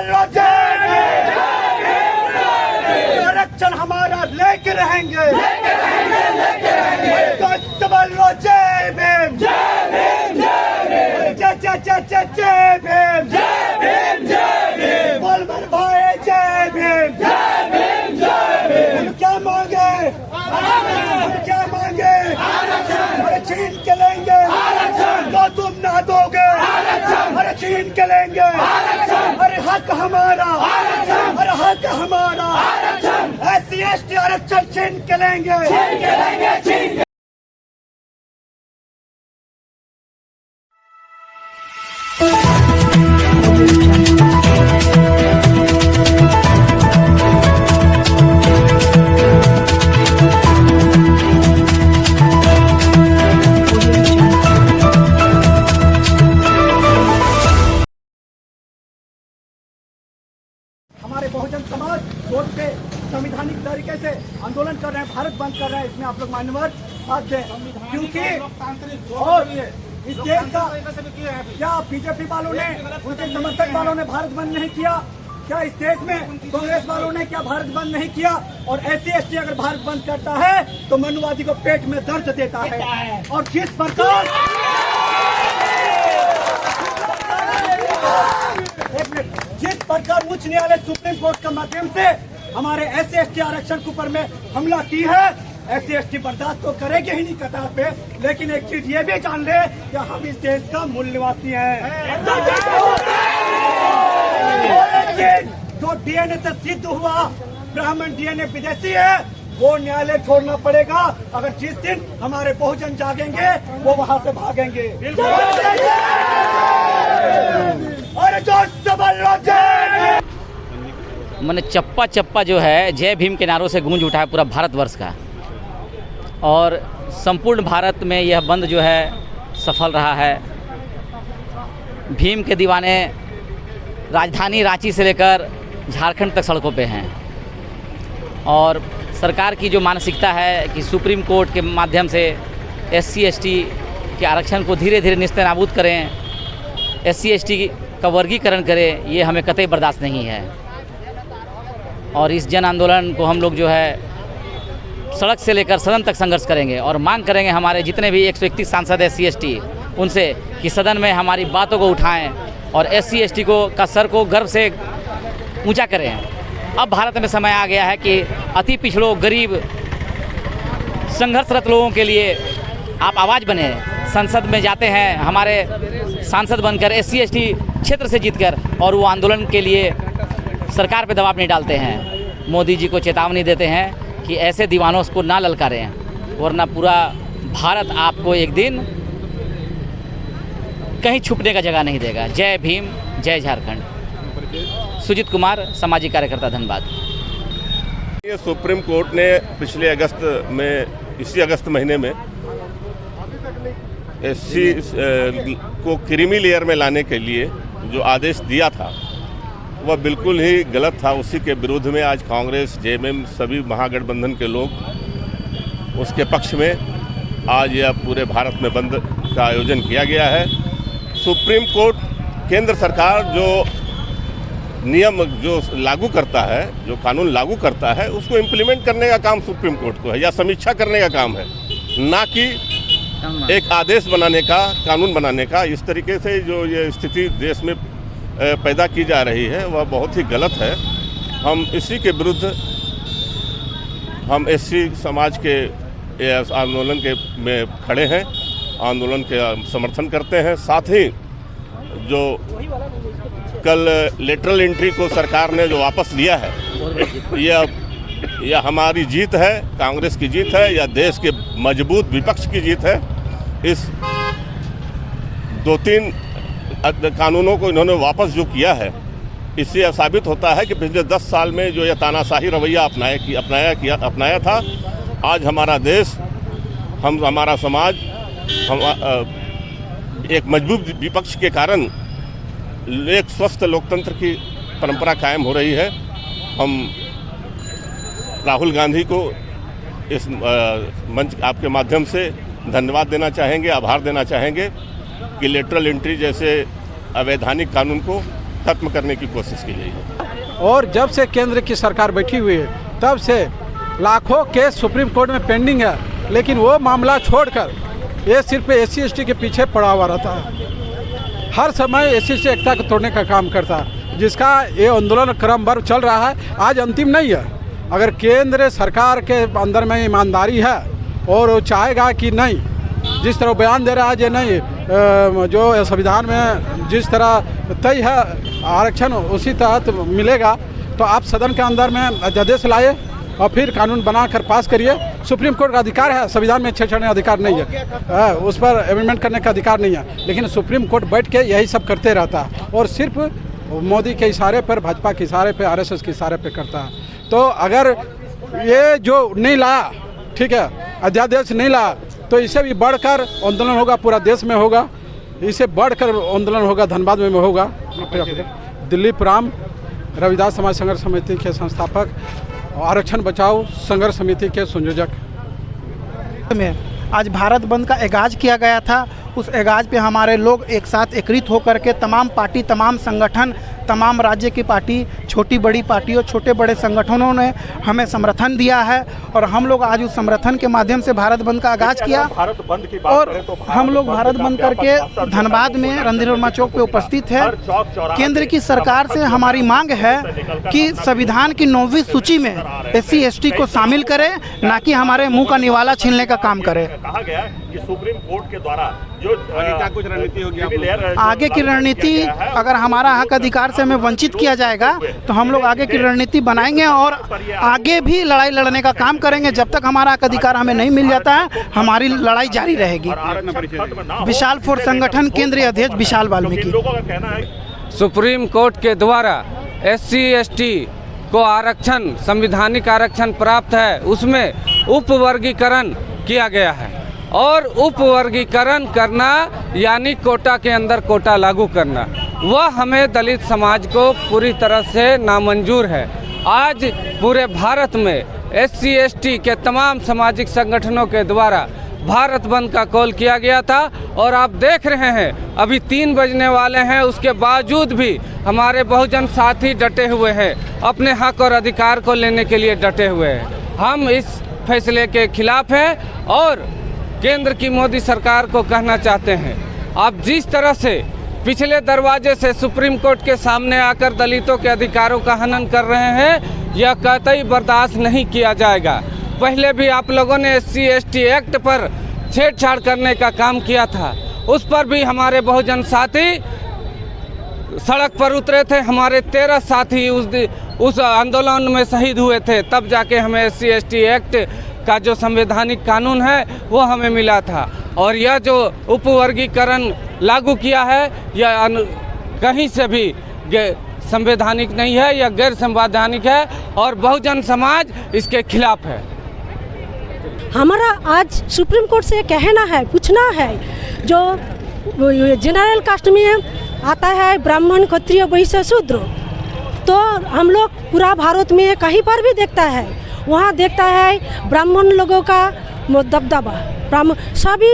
बोलो जय भीम। आरक्षण हमारा लेके रहेंगे, बोलो जय भीम। जय भीम। बोल बोल भाई जय भीम। क्या मांगे, क्या मांगे? अरे छीन के लेंगे तो तुम ना दोगे, अरे छीन के लेंगे। अरे हक हमारा, अरे हक हमारा। SC/ST आरक्षण छीन के लेंगे। हमारे बहुजन समाज कोर्ट पे संविधानिक तरीके से आंदोलन कर रहे हैं, भारत बंद कर रहे हैं। इसमें आप लोग मान्यवर साथ दें, क्योंकि और इस देश का क्या बीजेपी वालों ने, उनके समर्थक वालों ने भारत बंद नहीं किया? क्या इस देश में कांग्रेस वालों ने क्या भारत बंद नहीं किया? और SC/ST अगर भारत बंद करता है तो मनुवादी को पेट में दर्द देता है। और जिस प्रकार जिस प्रकार उच्च न्यायालय सुप्रीम कोर्ट के माध्यम से हमारे SC/ST आरक्षण के ऊपर में हमला की है, SC/ST बर्दाश्त तो करेगी ही नहीं कतार पे। लेकिन एक चीज ये भी जान ले कि हम इस देश का मूल निवासी हैं। जो DNA से सिद्ध हुआ ब्राह्मण DNA विदेशी है, वो न्यायालय छोड़ना पड़ेगा। अगर जिस दिन हमारे बहुजन जागेंगे वो वहाँ से भागेंगे। और जो मैंने चप्पा चप्पा जो है जय भीम के नारों से गूंज उठा है पूरा भारतवर्ष का, और संपूर्ण भारत में यह बंद जो है सफल रहा है। भीम के दीवाने राजधानी रांची से लेकर झारखंड तक सड़कों पे हैं, और सरकार की जो मानसिकता है कि सुप्रीम कोर्ट के माध्यम से SC/ST के आरक्षण को धीरे धीरे निस्तेनाबूद करें, SC/ST का वर्गीकरण करें, ये हमें कतई बर्दाश्त नहीं है। और इस जन आंदोलन को हम लोग जो है सड़क से लेकर सदन तक संघर्ष करेंगे, और मांग करेंगे हमारे जितने भी 131 सांसद SC/ST उनसे कि सदन में हमारी बातों को उठाएं और SC/ST को का सर को गर्व से ऊंचा करें। अब भारत में समय आ गया है कि अति पिछड़ों, गरीब, संघर्षरत लोगों के लिए आप आवाज़ बने। संसद में जाते हैं हमारे सांसद बनकर SC/ST क्षेत्र से जीतकर, और वो आंदोलन के लिए सरकार पे दबाव नहीं डालते हैं। मोदी जी को चेतावनी देते हैं कि ऐसे दीवानों को ना ललकारें, वरना पूरा भारत आपको एक दिन कहीं छुपने का जगह नहीं देगा। जय भीम, जय झारखंड। सुजीत कुमार, सामाजिक कार्यकर्ता, धनबाद। ये सुप्रीम कोर्ट ने पिछले इसी अगस्त महीने में SC को क्रीमी लेयर में लाने के लिए जो आदेश दिया था वह बिल्कुल ही गलत था। उसी के विरोध में आज कांग्रेस, JMM सभी महागठबंधन के लोग उसके पक्ष में आज यह पूरे भारत में बंद का आयोजन किया गया है। सुप्रीम कोर्ट, केंद्र सरकार जो नियम जो लागू करता है, जो कानून लागू करता है, उसको इम्प्लीमेंट करने का काम सुप्रीम कोर्ट को है, या समीक्षा करने का काम है, ना कि एक आदेश बनाने का, कानून बनाने का। इस तरीके से जो ये स्थिति देश में पैदा की जा रही है वह बहुत ही गलत है। हम इसी के विरुद्ध हम SC समाज के आंदोलन के में खड़े हैं, आंदोलन के समर्थन करते हैं। साथ ही जो कल लेटरल एंट्री को सरकार ने जो वापस लिया है, यह हमारी जीत है, कांग्रेस की जीत है, या देश के मजबूत विपक्ष की जीत है। इस 2-3 कानूनों को इन्होंने वापस जो किया है, इससे यह साबित होता है कि पिछले 10 साल में जो यह तानाशाही रवैया अपनाया था, आज हमारा देश, हमारा समाज, एक मजबूत विपक्ष के कारण एक स्वस्थ लोकतंत्र की परंपरा कायम हो रही है। हम राहुल गांधी को इस मंच आपके माध्यम से धन्यवाद देना चाहेंगे, आभार देना चाहेंगे कि लेटरल एंट्री जैसे अवैधानिक कानून को खत्म करने की कोशिश की गई है। और जब से केंद्र की सरकार बैठी हुई है तब से लाखों केस सुप्रीम कोर्ट में पेंडिंग है, लेकिन वो मामला छोड़कर ये सिर्फ SC/ST के पीछे पड़ा हुआ रहता है। हर समय SC/ST एकता को तोड़ने का काम करता है, जिसका ये आंदोलन क्रमबद्ध चल रहा है, आज अंतिम नहीं है। अगर केंद्र सरकार के अंदर में ईमानदारी है और वो चाहेगा कि नहीं, जिस तरह बयान दे रहा है, नहीं जो संविधान में जिस तरह तय है आरक्षण उसी तहत मिलेगा, तो आप सदन के अंदर में अध्यादेश लाए और फिर कानून बनाकर पास करिए। सुप्रीम कोर्ट का अधिकार है, संविधान में छेड़छाड़ अधिकार नहीं है, उस पर अमेंडमेंट करने का अधिकार नहीं है, लेकिन सुप्रीम कोर्ट बैठ के यही सब करते रहता है और सिर्फ मोदी के इशारे पर, भाजपा के इशारे पर, RSS के इशारे पर करता है। तो अगर ये जो नहीं लाया, ठीक है, अध्यादेश नहीं लाया, तो इससे भी बढ़कर आंदोलन होगा, पूरा देश में होगा, इससे बढ़कर आंदोलन होगा, धनबाद में होगा। दिलीप राम, रविदास समाज संघर्ष समिति के संस्थापक, आरक्षण बचाओ संघर्ष समिति के संयोजक। में आज भारत बंद का आगाज किया गया था। उस आगाज पे हमारे लोग एक साथ एकत्रित होकर के तमाम पार्टी, तमाम संगठन, तमाम राज्य की पार्टी, छोटी बड़ी पार्टियों, छोटे बड़े संगठनों ने हमें समर्थन दिया है और हम लोग आज उस समर्थन के माध्यम से भारत बंद का आगाज किया। और हम लोग भारत बंद करके धनबाद में रणधीर वर्मा चौक पे उपस्थित है। केंद्र की सरकार से हमारी मांग है कि संविधान की 9वीं सूची में SC/ST को शामिल करे, ना कि हमारे मुंह का निवाला छीनने का काम करे। कहा गया है कि सुप्रीम कोर्ट के द्वारा जो कुछ रणनीति होगी, आगे की रणनीति, अगर हमारा हक अधिकार से हमें वंचित किया जाएगा तो हम लोग आगे की रणनीति बनाएंगे और आगे भी लड़ाई लड़ने का काम करेंगे। जब तक हमारा हक अधिकार हमें नहीं मिल जाता है, हमारी लड़ाई जारी रहेगी। विशाल फोर्स संगठन केंद्रीय अध्यक्ष विशाल वाल्मीकि। लोगों का कहना है सुप्रीम कोर्ट के द्वारा SC/ST को आरक्षण, संवैधानिक आरक्षण प्राप्त है, उसमें उपवर्गीकरण किया गया है और उपवर्गीकरण करना यानी कोटा के अंदर कोटा लागू करना, वह हमें दलित समाज को पूरी तरह से नामंजूर है। आज पूरे भारत में SC/ST के तमाम सामाजिक संगठनों के द्वारा भारत बंद का कॉल किया गया था और आप देख रहे हैं अभी 3 बजने वाले हैं, उसके बावजूद भी हमारे बहुजन साथी डटे हुए हैं, अपने हक और अधिकार को लेने के लिए डटे हुए हैं। हम इस फैसले के खिलाफ हैं और केंद्र की मोदी सरकार को कहना चाहते हैं, आप जिस तरह से पिछले दरवाजे से सुप्रीम कोर्ट के सामने आकर दलितों के अधिकारों का हनन कर रहे हैं, यह कतई बर्दाश्त नहीं किया जाएगा। पहले भी आप लोगों ने SC/ST एक्ट पर छेड़छाड़ करने का काम किया था, उस पर भी हमारे बहुजन साथी सड़क पर उतरे थे। हमारे 13 साथी उस आंदोलन में शहीद हुए थे, तब जाके हमें SC/ST एक्ट का जो संवैधानिक कानून है वो हमें मिला था। और यह जो उपवर्गीकरण लागू किया है, यह कहीं से भी संवैधानिक नहीं है, यह गैर संवैधानिक है और बहुजन समाज इसके खिलाफ है। हमारा आज सुप्रीम कोर्ट से कहना है, पूछना है, जो जनरल कास्ट में आता है ब्राह्मण, क्षत्रिय, वैश्य, शूद्र, तो हम लोग पूरा भारत में कहीं पर भी देखता है, वहाँ देखता है ब्राह्मण लोगों का दबदबा, सभी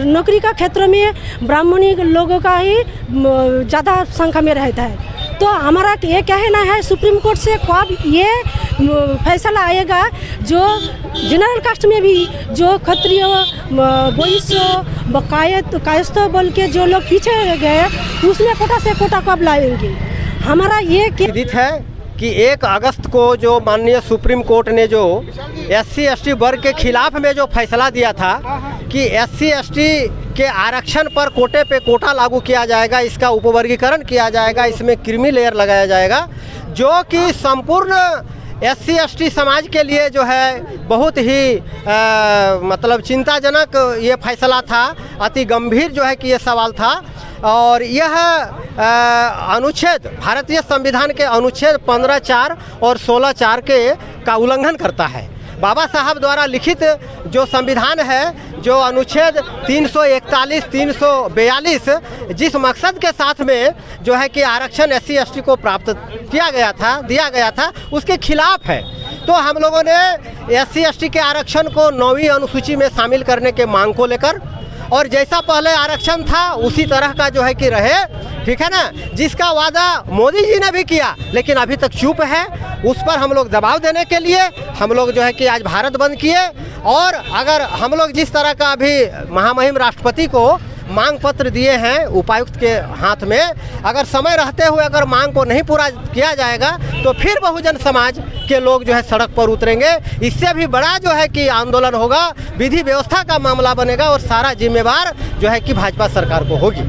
नौकरी का क्षेत्र में ब्राह्मणी लोगों का ही ज़्यादा संख्या में रहता है। तो हमारा ये कहना है सुप्रीम कोर्ट से कब ये फैसला आएगा, जो जनरल कास्ट में भी जो क्षत्रिय, वैश्य, कायस्थ बोल के जो लोग पीछे गए, उसमें कोटा से कोटा कब लाएंगे। हमारा ये विदित है कि 1 अगस्त को जो माननीय सुप्रीम कोर्ट ने जो SC/ST वर्ग के खिलाफ में जो फैसला दिया था कि SC/ST के आरक्षण पर कोटे पे कोटा लागू किया जाएगा, इसका उपवर्गीकरण किया जाएगा, इसमें क्रीमी लेयर लगाया जाएगा, जो कि संपूर्ण SC/ST समाज के लिए जो है बहुत ही मतलब चिंताजनक ये फैसला था, अति गंभीर जो है कि ये सवाल था। और यह अनुच्छेद भारतीय संविधान के अनुच्छेद 15(4) और 16(4) का उल्लंघन करता है। बाबा साहब द्वारा लिखित जो संविधान है, जो अनुच्छेद 341, 342 जिस मकसद के साथ में जो है कि आरक्षण SC/ST को प्राप्त किया गया था, दिया गया था, उसके खिलाफ है। तो हम लोगों ने SC/ST के आरक्षण को 9वीं अनुसूची में शामिल करने के मांग को लेकर और जैसा पहले आरक्षण था उसी तरह का जो है कि रहे, ठीक है ना। जिसका वादा मोदी जी ने भी किया लेकिन अभी तक चुप है, उस पर हम लोग दबाव देने के लिए हम लोग जो है कि आज भारत बंद किए। और अगर हम लोग जिस तरह का अभी महामहिम राष्ट्रपति को मांग पत्र दिए हैं उपायुक्त के हाथ में, अगर समय रहते हुए अगर मांग को नहीं पूरा किया जाएगा तो फिर बहुजन समाज के लोग जो है सड़क पर उतरेंगे। इससे भी बड़ा जो है कि आंदोलन होगा, विधि व्यवस्था का मामला बनेगा और सारा जिम्मेवार जो है कि भाजपा सरकार को होगी।